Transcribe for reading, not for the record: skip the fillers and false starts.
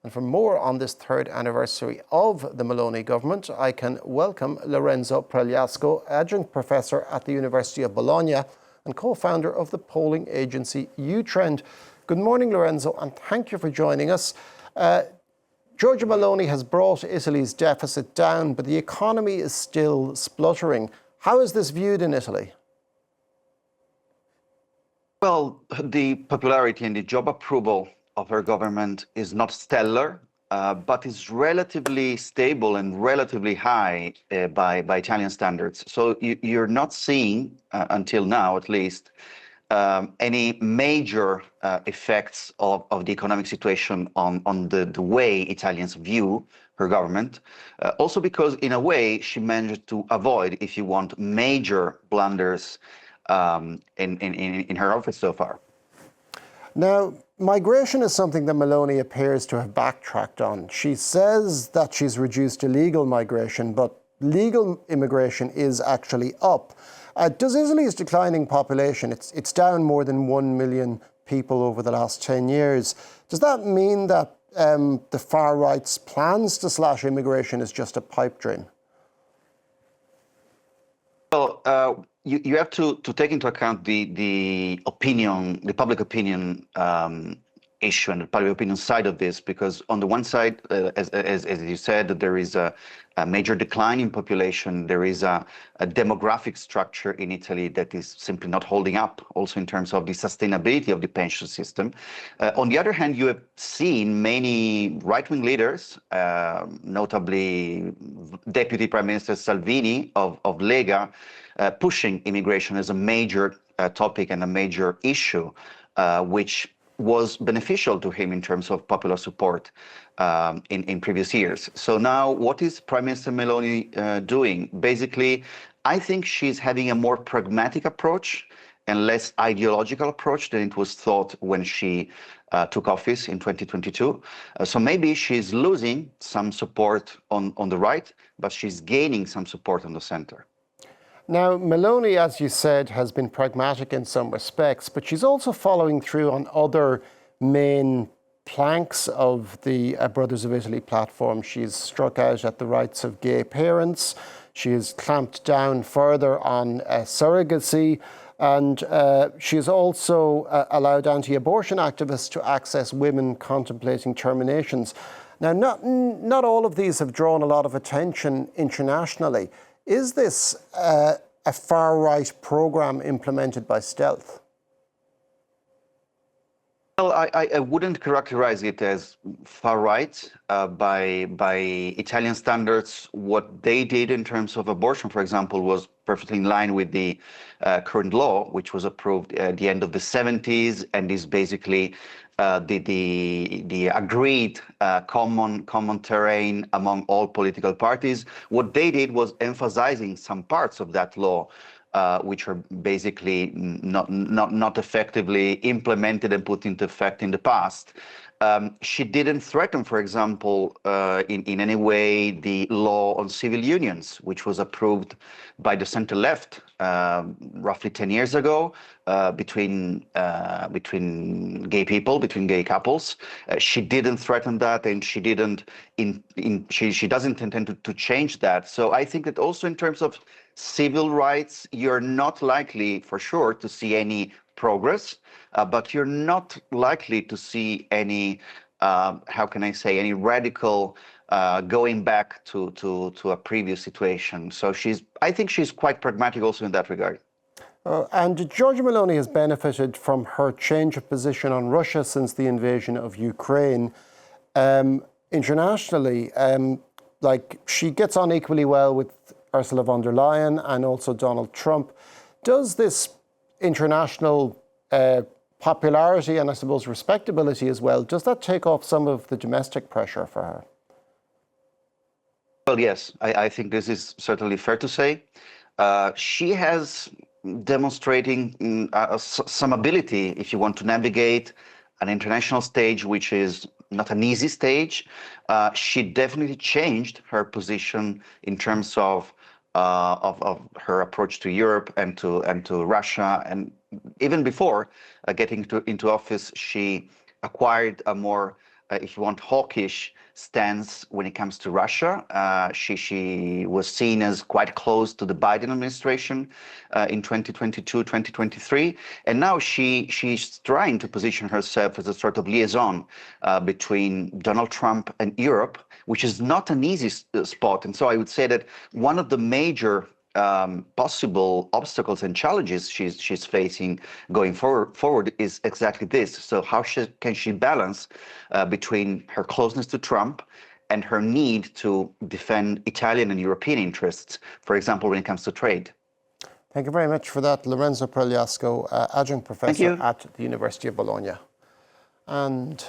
And for more on this third anniversary of the Meloni government, I can welcome Lorenzo Pregliasco, adjunct professor at the University of Bologna and co-founder of the polling agency YouTrend. Good morning, Lorenzo, and thank you for joining us. Giorgia Meloni has brought Italy's deficit down, but the economy is still spluttering. How is this viewed in Italy? Well, the popularity and the job approval of her government is not stellar, but is relatively stable and relatively high by Italian standards. So you're not seeing, until now at least, any major effects of the economic situation on the way Italians view her government. Also because, in a way, she managed to avoid, if you want, major blunders in her office so far. Now, migration is something that Meloni appears to have backtracked on. She says that she's reduced illegal migration, but legal immigration is actually up. Does Italy's declining population, it's down more than 1 million people over the last 10 years, does that mean that the far right's plans to slash immigration is just a pipe dream? Well, you have to take into account the opinion, the public opinion issue and the public opinion side of this, because on the one side, as you said, there is a major decline in population. There is a demographic structure in Italy that is simply not holding up, also in terms of the sustainability of the pension system. On the other hand, you have seen many right-wing leaders, notably Deputy Prime Minister Salvini of Lega, pushing immigration as a major topic and a major issue, which was beneficial to him in terms of popular support in previous years. So now, what is Prime Minister Meloni doing? Basically, I think she's having a more pragmatic approach and less ideological approach than it was thought when she took office in 2022. So maybe she's losing some support on the right, but she's gaining some support on the center. Now, Meloni, as you said, has been pragmatic in some respects, but she's also following through on other main planks of the Brothers of Italy platform. She's struck out at the rights of gay parents. She has clamped down further on surrogacy, and she has also allowed anti-abortion activists to access women contemplating terminations. Now, not all of these have drawn a lot of attention internationally. Is this a far-right programme implemented by stealth? Well, I wouldn't characterize it as far-right. By Italian standards, what they did in terms of abortion, for example, was perfectly in line with the current law, which was approved at the end of the 70s and is basically the agreed common terrain among all political parties. What they did was emphasizing some parts of that law, which are basically not effectively implemented and put into effect in the past. She didn't threaten, for example, in any way the law on civil unions, which was approved by the center-left roughly 10 years ago between gay people, between gay couples. She didn't threaten that, and she doesn't intend to change that. So I think that also in terms of civil rights, you're not likely, for sure, to see any progress, but you're not likely to see any, how can I say, any radical going back to a previous situation. So I think she's quite pragmatic also in that regard. And Giorgia Meloni has benefited from her change of position on Russia since the invasion of Ukraine. Internationally, she gets on equally well with Ursula von der Leyen and also Donald Trump. Does this international popularity and I suppose respectability as well, does that take off some of the domestic pressure for her? Well, yes, I think this is certainly fair to say. She has demonstrating some ability, if you want, to navigate an international stage, which is not an easy stage. She definitely changed her position in terms of her approach to Europe and to Russia, and even before getting into office, she acquired a more if you want, hawkish stance when it comes to Russia. She was seen as quite close to the Biden administration in 2022, 2023. And now she's trying to position herself as a sort of liaison between Donald Trump and Europe, which is not an easy spot. And so I would say that one of the major possible obstacles and challenges she's facing going forward is exactly this. So how can she balance between her closeness to Trump and her need to defend Italian and European interests, for example, when it comes to trade? Thank you very much for that, Lorenzo Pregliasco, adjunct professor at the University of Bologna. And